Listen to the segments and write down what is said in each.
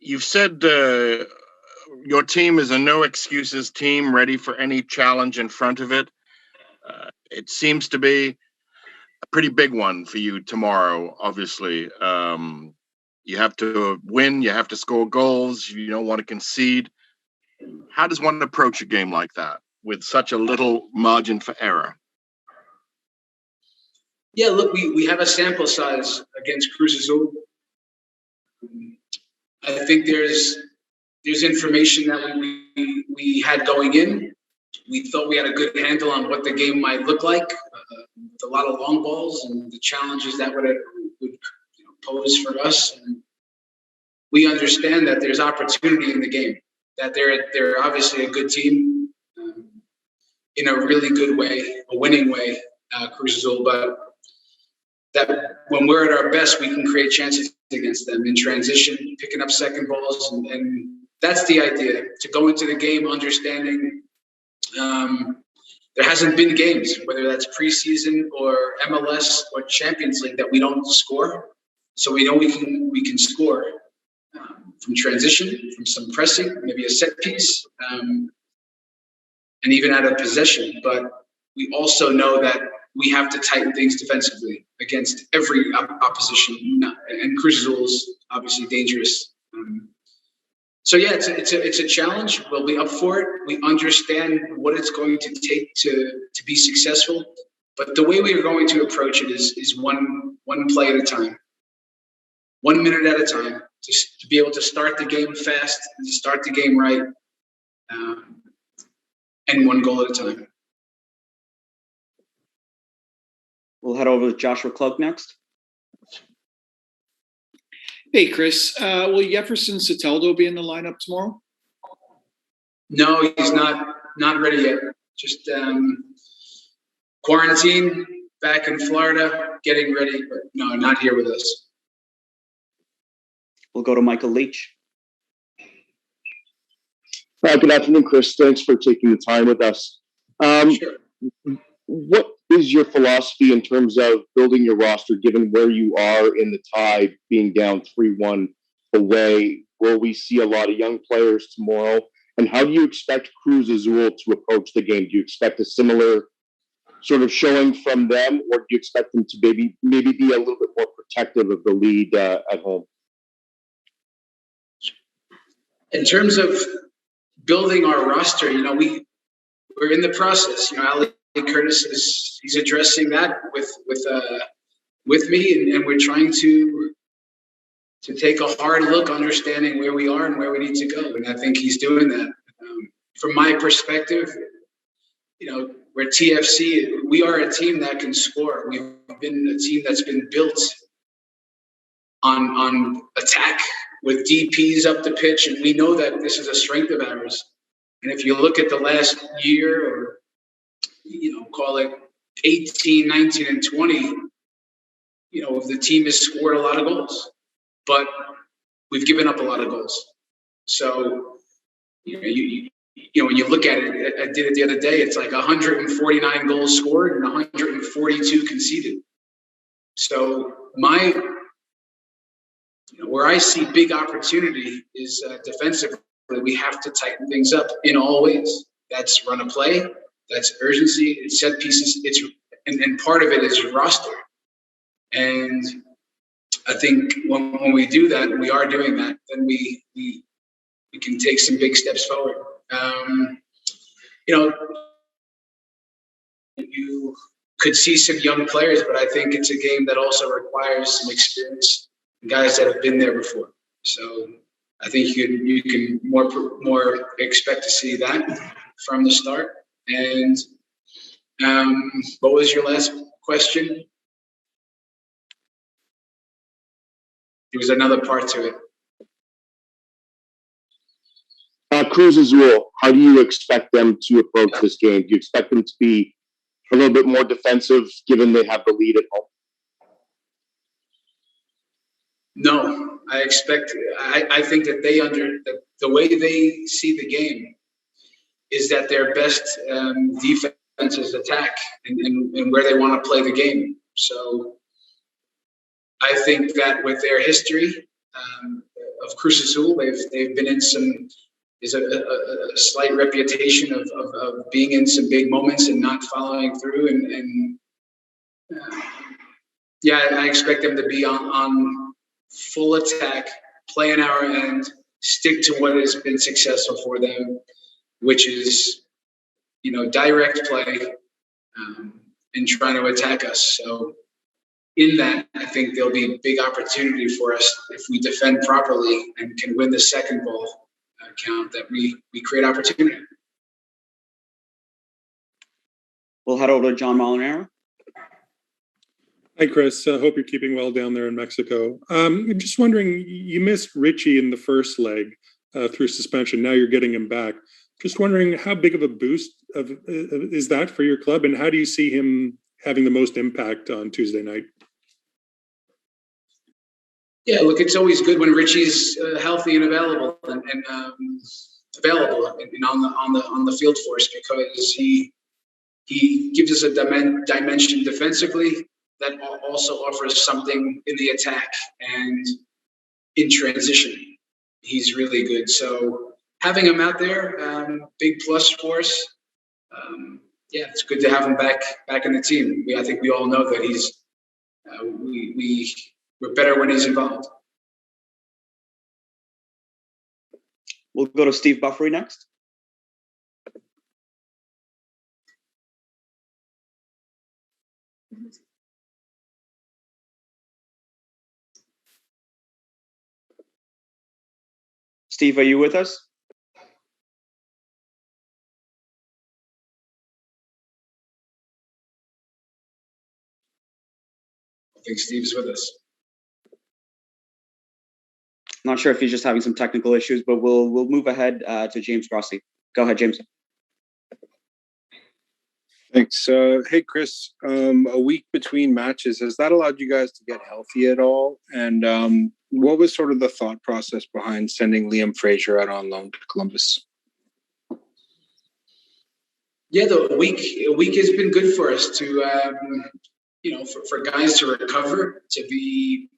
You've said your team is a no excuses team, ready for any challenge in front of it. It seems to be a pretty big one for you tomorrow, obviously. You have to win, you have to score goals, you don't want to concede. How does one approach a game like that with such a little margin for error? Yeah, look, we have a sample size against Cruz Azul. I think there's information that we had going in. We thought we had a good handle on what the game might look like, with a lot of long balls and the challenges that would pose for us. And we understand that there's opportunity in the game, that they're obviously a good team in a really good way, a winning way, Cruz Azul, but that when we're at our best, we can create chances against them in transition, picking up second balls. And that's the idea, to go into the game understanding there hasn't been games, whether that's preseason or MLS or Champions League, that we don't score. So we know we can score from transition, from some pressing, maybe a set piece, and even out of possession. But we also know that we have to tighten things defensively against every opposition, and Cruz Azul is obviously dangerous. So yeah, it's a challenge. We'll be up for it. We understand what it's going to take to be successful, but the way we are going to approach it is one play at a time, 1 minute at a time, just to be able to start the game fast, and to start the game right, and one goal at a time. We'll head over to Joshua Clark next. Hey, Chris, will Jefferson Soteldo be in the lineup tomorrow? No, he's not ready yet. Just quarantine, back in Florida, getting ready, but no, not here with us. We'll go to Michael Leach. Good afternoon, Chris. Thanks for taking the time with us. Sure. What is your philosophy in terms of building your roster, given where you are in the tie, being down 3-1 away? Will we see a lot of young players tomorrow? And how do you expect Cruz Azul to approach the game? Do you expect a similar sort of showing from them, or do you expect them to maybe be a little bit more protective of the lead at home? In terms of building our roster, we're in the process. Ali Curtis he's addressing that with me, and we're trying to take a hard look, understanding where we are and where we need to go. And I think he's doing that. From my perspective, we're TFC. We are a team that can score. We've been a team that's been built on attack with DPs up the pitch, and we know that this is a strength of ours. And if you look at the last year, or call it 18, 19, and 20, the team has scored a lot of goals, but we've given up a lot of goals. So, when you look at it, I did it the other day, it's like 149 goals scored and 142 conceded. So where I see big opportunity is defensively. We have to tighten things up in all ways. That's run a play, that's urgency, it's set pieces, and part of it is your roster. And I think when we do that, and we are doing that, then we can take some big steps forward. You could see some young players, but I think it's a game that also requires some experience, guys that have been there before. So I think you can more expect to see that from the start. And what was your last question? There was another part to it. Cruz Azul, how do you expect them to approach this game? Do you expect them to be a little bit more defensive, given they have the lead at home? No, I think that the way they see the game is that their best defense is attack and where they want to play the game. So I think that with their history Cruz Azul. They've been in some. There's a slight reputation of being in some big moments and not following through. I expect them to be on full attack, play on our end, stick to what has been successful for them, which is, direct play and trying to attack us. So in that, I think there'll be a big opportunity for us if we defend properly and can win the second ball count, that we create opportunity. We'll head over to John Molinaro. Hi, Chris. Hope you're keeping well down there in Mexico. I'm just wondering, you missed Richie in the first leg through suspension. Now you're getting him back. Just wondering how big of a boost is that for your club, and how do you see him having the most impact on Tuesday night? Yeah, look, it's always good when Richie's healthy and available and on the field for us, because he gives us a dimension defensively that also offers something in the attack and in transition. He's really good. So having him out there, big plus for us. It's good to have him back in the team. I think we all know that he's we're better when he's involved. We'll go to Steve Buffery next. Steve, are you with us? I think Steve's with us. Not sure if he's just having some technical issues, but we'll move ahead to James Grossi. Go ahead, James. Thanks. Hey, Chris, a week between matches, has that allowed you guys to get healthy at all? And what was sort of the thought process behind sending Liam Fraser out on loan to Columbus? Yeah, the week has been good for us to, for guys to recover, to be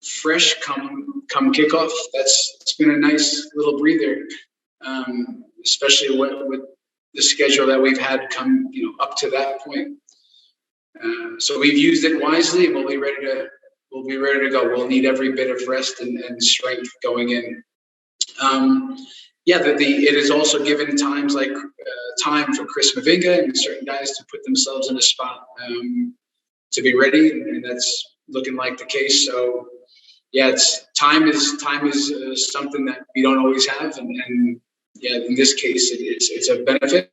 fresh come kickoff. It's been a nice little breather, especially with the schedule that we've had come up to that point. So we've used it wisely, and we'll be ready to go. We'll need every bit of rest and strength going in. It has also given times like time for Chris Mavinga and certain guys to put themselves in a spot to be ready, and that's looking like the case. So time is something that we don't always have, and in this case it's a benefit.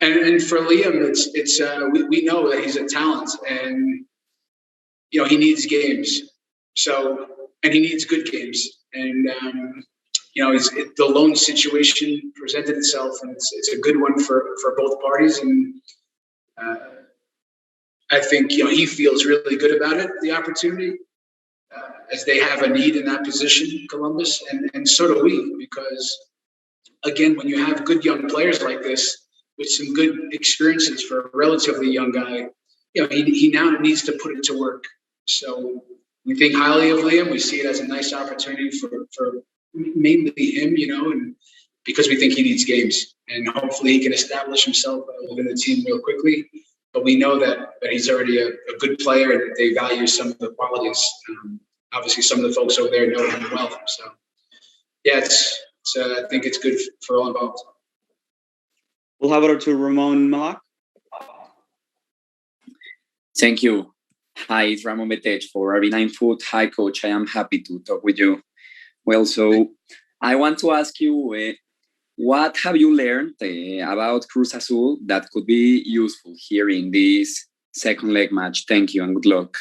And for Liam, we know that he's a talent, and he needs games. So, and he needs good games, and the loan situation presented itself, and it's a good one for both parties, and I think he feels really good about it, the opportunity, as they have a need in that position, Columbus, and so do we, because again, when you have good young players like this with some good experiences for a relatively young guy, he now needs to put it to work. So we think highly of Liam. We see it as a nice opportunity for mainly him, and because we think he needs games, and hopefully he can establish himself within the team real quickly. But we know that he's already a good player, and they value some of the qualities. Obviously, some of the folks over there know him well. So, I think it's good for all involved. We'll have it to Ramon Malak. Thank you. Hi, it's Ramon Betech for RB9 Food. Hi, Coach. I am happy to talk with you. Well, so I want to ask you, what have you learned about Cruz Azul that could be useful here in this second leg match? Thank you and good luck.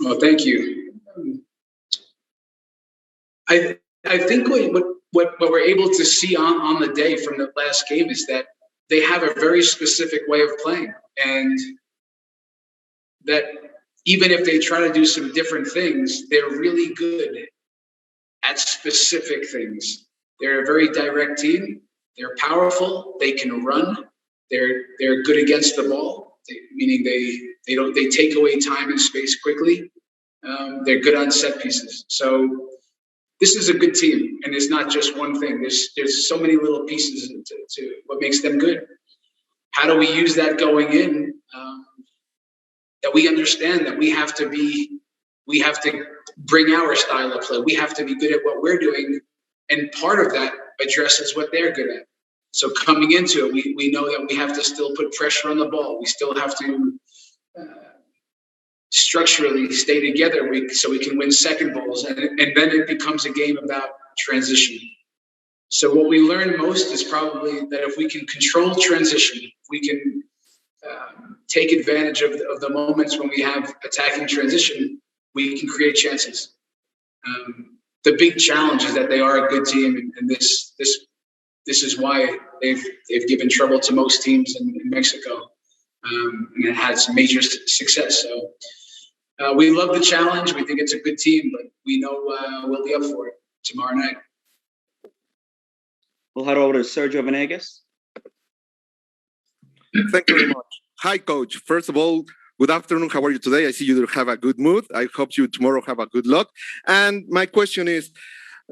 Well, thank you. I think what we're able to see on the day from the last game is that they have a very specific way of playing, and that even if they try to do some different things, they're really good at specific things. They're a very direct team. They're powerful. They can run. They're good against the ball, meaning they take away time and space quickly. They're good on set pieces. So this is a good team, and it's not just one thing. There's so many little pieces to what makes them good. How do we use that going in? That we understand that we have to bring our style of play. We have to be good at what we're doing, and part of that addresses what they're good at. So coming into it, we know that we have to still put pressure on the ball. We still have to structurally stay together so we can win second balls, and then it becomes a game about transition. So what we learn most is probably that if we can control transition, we can take advantage of the moments when we have attacking transition, we can create chances. The big challenge is that they are a good team, and this is why they've given trouble to most teams in Mexico, and it had some major success. So we love the challenge. We think it's a good team, but we know we'll be up for it tomorrow night. We'll head over to Sergio Venegas. Thank you very much. Hi, Coach. First of all, good afternoon. How are you today? I see you have a good mood. I hope you tomorrow have a good luck. And my question is,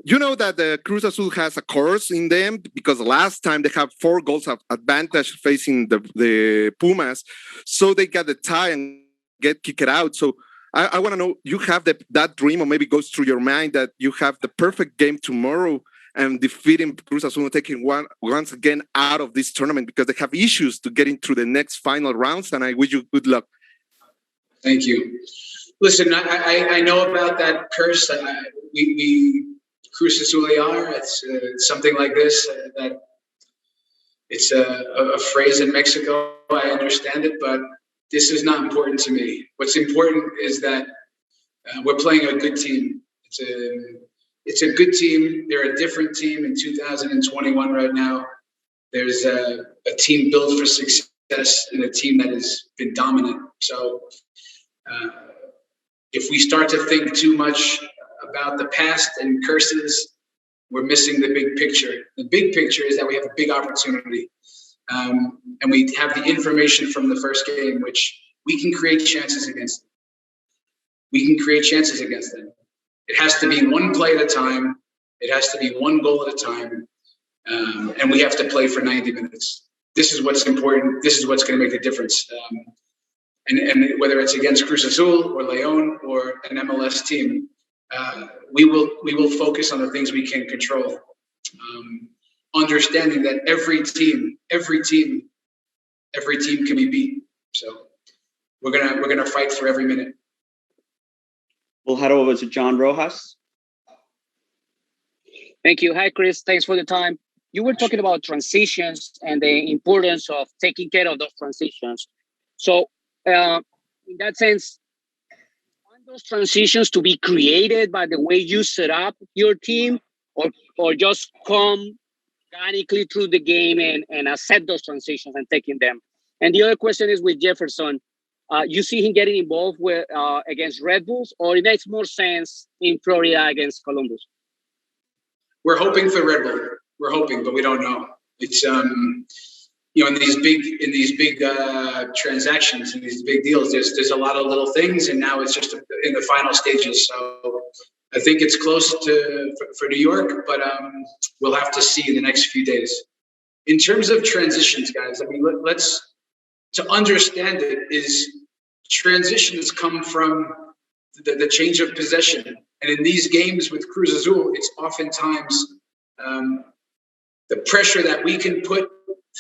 you know that the Cruz Azul has a course in them because last time they have 4 goals of advantage facing the Pumas, so they got the tie and get kicked out. So I want to know, you have that dream, or maybe goes through your mind that you have the perfect game tomorrow and defeating Cruz Azul, taking once again out of this tournament because they have issues to get into the next final rounds, and I wish you good luck. Thank you. Listen, I know about that curse. We Cruz Azul are. It's something like this. That it's a phrase in Mexico. I understand it, but this is not important to me. What's important is that we're playing a good team. It's a good team. They're a different team in 2021 right now. There's a team built for success and a team that has been dominant. So if we start to think too much about the past and curses, we're missing the big picture. The big picture is that we have a big opportunity. And we have the information from the first game, which we can create chances against them. We can create chances against them. It has to be one play at a time. It has to be one goal at a time. And we have to play for 90 minutes. This is what's important. This is what's going to make the difference. And whether it's against Cruz Azul or León or an MLS team, we will focus on the things we can control. Understanding that every team can be beat. So we're gonna fight for every minute. We'll head over to John Rojas. Thank you. Hi, Chris. Thanks for the time. You were talking about transitions and the importance of taking care of those transitions. So, in that sense, want those transitions to be created by the way you set up your team, or just come organically through the game and accept those transitions and taking them? And the other question is with Jefferson. You see him getting involved with against Red Bulls, or it makes more sense in Florida against Columbus? We're hoping for Red Bull. We're hoping, but we don't know. It's in these big transactions and these big deals, there's a lot of little things, and now it's just in the final stages. So I think it's close for New York, but we'll have to see in the next few days. In terms of transitions, guys, I mean, to understand it is transitions come from the change of possession. And in these games with Cruz Azul, it's oftentimes the pressure that we can put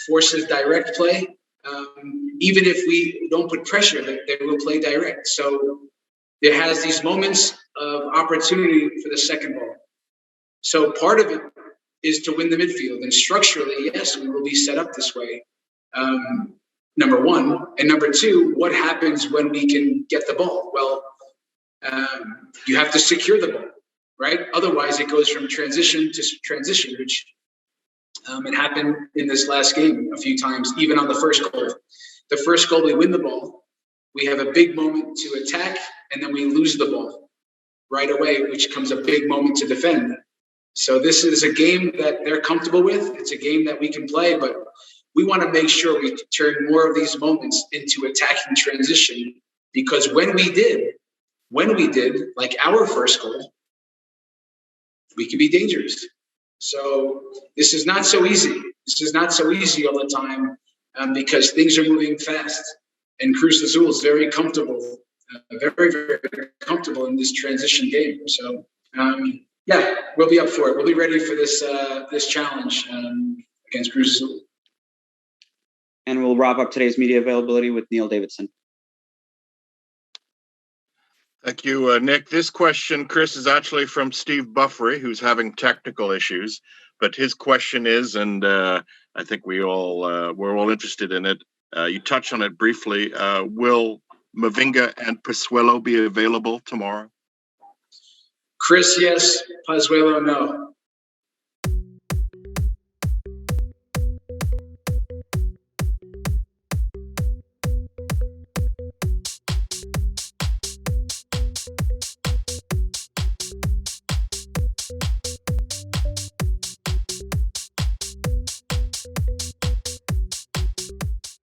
forces direct play. Even if we don't put pressure, they will play direct. So it has these moments of opportunity for the second ball. So part of it is to win the midfield. And structurally, yes, we will be set up this way. Number one. And number two, what happens when we can get the ball? Well, you have to secure the ball, right? Otherwise, it goes from transition to transition, which it happened in this last game a few times, even on the first goal. The first goal, we win the ball. We have a big moment to attack, and then we lose the ball right away, which becomes a big moment to defend. So this is a game that they're comfortable with. It's a game that we can play, but we want to make sure we turn more of these moments into attacking transition, because when we did, like our first goal, we can be dangerous. So this is not so easy. This is not so easy all the time because things are moving fast. And Cruz Azul is very comfortable, very, very comfortable in this transition game. So, yeah, we'll be up for it. We'll be ready for this challenge against Cruz Azul. And we'll wrap up today's media availability with Neil Davidson. Thank you, Nick. This question, Chris, is actually from Steve Buffery, who's having technical issues. But his question is, and I think we're all interested in it. You touched on it briefly. Will Mavinga and Pozuelo be available tomorrow? Chris, yes. Pozuelo, no.